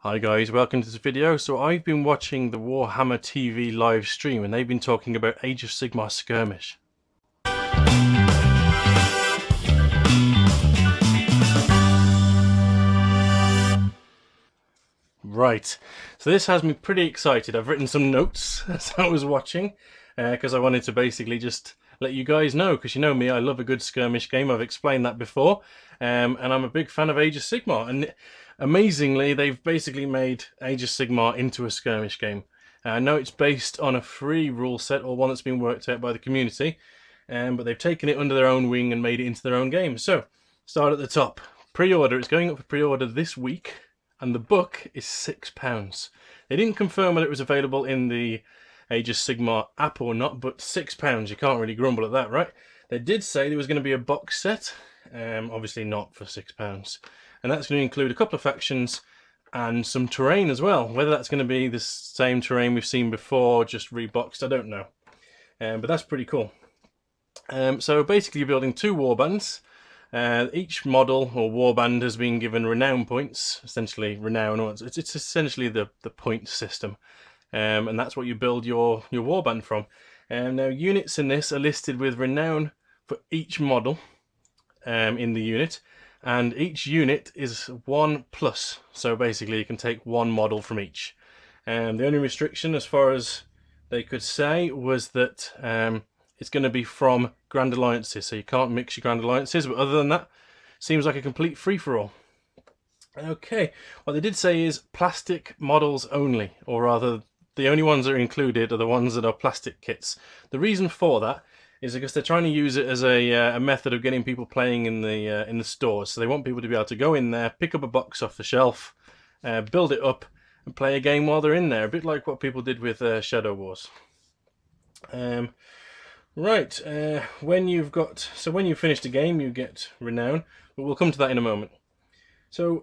Hi guys, welcome to this video. So I've been watching the WarhammerTV live stream and they've been talking about Age of Sigmar Skirmish. Right, so this has me pretty excited. I've written some notes as I was watching because I wanted to basically just let you guys know, because you know me, I love a good skirmish game. I've explained that before, and I'm a big fan of Age of Sigmar, and amazingly they've basically made Age of Sigmar into a skirmish game. I know it's based on a free rule set, or one that's been worked out by the community, but they've taken it under their own wing and made it into their own game. So, start at the top. Pre-order, it's going up for pre-order this week, and the book is £6. They didn't confirm whether it was available in the Age of Sigmar app or not, but £6, you can't really grumble at that, right? They did say there was going to be a box set, obviously not for £6. And that's going to include a couple of factions and some terrain as well. Whether that's going to be the same terrain we've seen before, just reboxed, I don't know. But that's pretty cool. So basically you're building two warbands. Each model or warband has been given renown points, essentially renown. It's essentially the point system. And that's what you build your warband from. Now units in this are listed with renown for each model in the unit, and each unit is 1+, so basically you can take one model from each. The only restriction, as far as they could say, was that it's going to be from Grand Alliances, so you can't mix your Grand Alliances, but other than that, seems like a complete free-for-all. Okay, what they did say is plastic models only, or rather the only ones that are included are the ones that are plastic kits. The reason for that is because they're trying to use it as a method of getting people playing in the stores. So they want people to be able to go in there, pick up a box off the shelf, build it up, and play a game while they're in there. A bit like what people did with Shadow Wars. Right, when you've finished a game, you get renown, but we'll come to that in a moment. So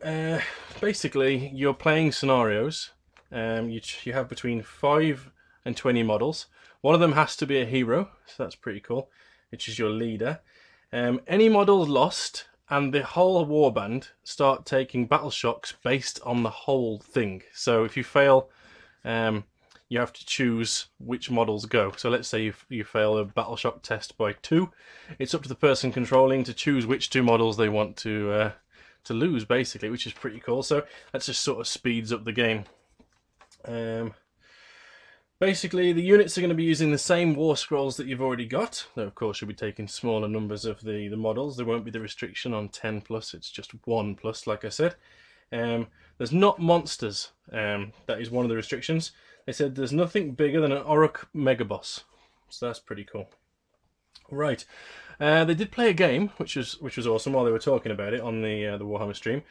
basically, you're playing scenarios. You have between 5 and 20 models. One of them has to be a hero, so that's pretty cool, which is your leader. Any models lost, and the whole warband start taking battle shocks based on the whole thing. So if you fail, you have to choose which models go. So let's say you fail a battle shock test by 2. It's up to the person controlling to choose which 2 models they want to lose, basically, which is pretty cool. So that just sort of speeds up the game. Basically, the units are going to be using the same war scrolls that you've already got. Though, of course, you'll be taking smaller numbers of the models. There won't be the restriction on 10+, it's just 1+, like I said. There's not monsters. That is one of the restrictions. They said there's nothing bigger than an Orruk Megaboss. So that's pretty cool. Right. They did play a game, which was awesome while they were talking about it on the Warhammer stream.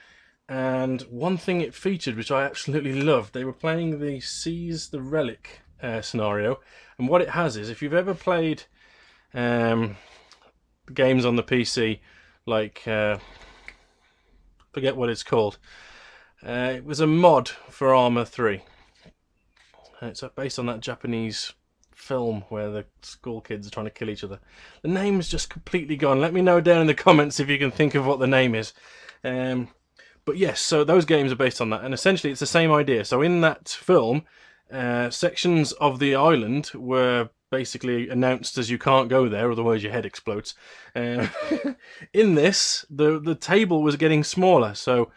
And one thing it featured, which I absolutely loved, they were playing the Seize the Relic scenario. And what it has is, if you've ever played games on the PC, like, forget what it's called. It was a mod for Armour 3. It's based on that Japanese film where the school kids are trying to kill each other. The name is just completely gone. Let me know down in the comments if you can think of what the name is. But yes, so those games are based on that, and essentially it's the same idea. So in that film, sections of the island were basically announced as you can't go there, otherwise your head explodes. In this, the table was getting smaller, so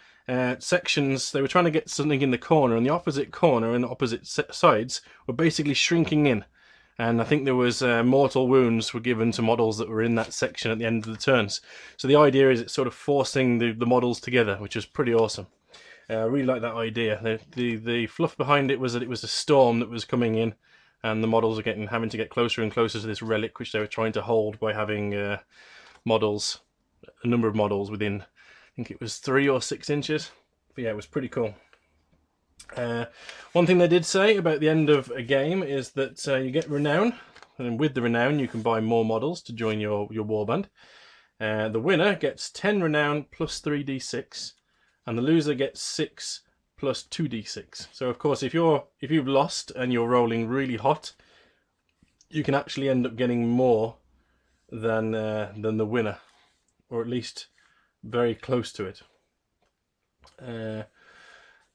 sections, they were trying to get something in the corner, and the opposite corner and the opposite sides were basically shrinking in. And I think there was mortal wounds were given to models that were in that section at the end of the turns. So the idea is it's sort of forcing the models together, which is pretty awesome. I really like that idea. The fluff behind it was that it was a storm that was coming in, and the models are having to get closer and closer to this relic, which they were trying to hold by having a number of models within, I think it was 3 or 6 inches. But yeah, it was pretty cool. One thing they did say about the end of a game is that you get renown, and with the renown you can buy more models to join your warband. The winner gets 10 renown plus 3d6, and the loser gets 6 plus 2d6. So of course, if you've lost and you're rolling really hot, you can actually end up getting more than the winner, or at least very close to it.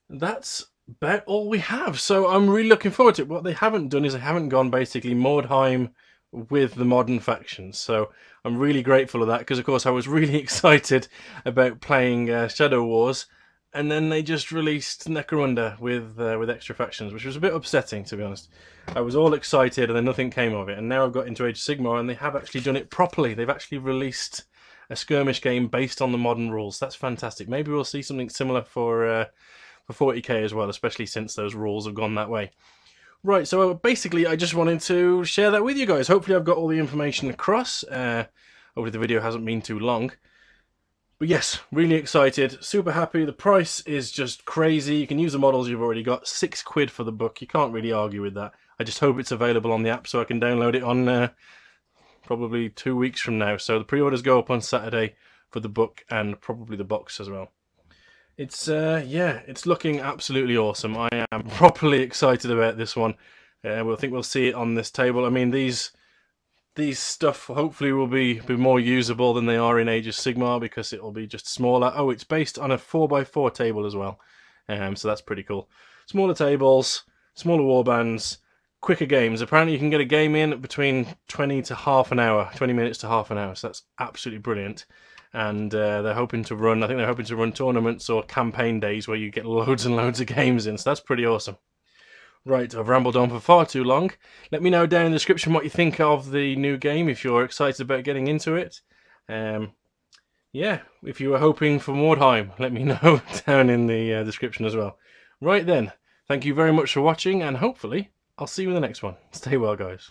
that's about all we have. So I'm really looking forward to it. What they haven't done is they haven't gone basically Mordheim with the modern factions. So I'm really grateful of that, because of course I was really excited about playing Shadow Wars, and then they just released Necromunda with extra factions, which was a bit upsetting, to be honest. I was all excited and then nothing came of it, and now I've got into Age of Sigmar and they have actually done it properly. They've actually released a skirmish game based on the modern rules. That's fantastic. Maybe we'll see something similar for 40k as well, especially since those rules have gone that way. Right, so basically I just wanted to share that with you guys. Hopefully I've got all the information across. Hopefully the video hasn't been too long. But yes, really excited, super happy. The price is just crazy. You can use the models you've already got. £6 for the book. You can't really argue with that. I just hope it's available on the app so I can download it on probably 2 weeks from now. So the pre-orders go up on Saturday for the book and probably the box as well. It's yeah, it's looking absolutely awesome. I am properly excited about this one. I think we'll see it on this table. I mean, these stuff hopefully will be more usable than they are in Age of Sigmar, because it will be just smaller. Oh, it's based on a 4x4 table as well, so that's pretty cool. Smaller tables, smaller warbands, quicker games. Apparently you can get a game in between 20 minutes to half an hour, so that's absolutely brilliant. And they're hoping to run, I think they're hoping to run tournaments or campaign days where you get loads and loads of games in, so that's pretty awesome. Right, I've rambled on for far too long. Let me know down in the description what you think of the new game, if you're excited about getting into it. Yeah, if you were hoping for Mordheim, let me know down in the description as well. Right then, thank you very much for watching, and hopefully I'll see you in the next one. Stay well, guys.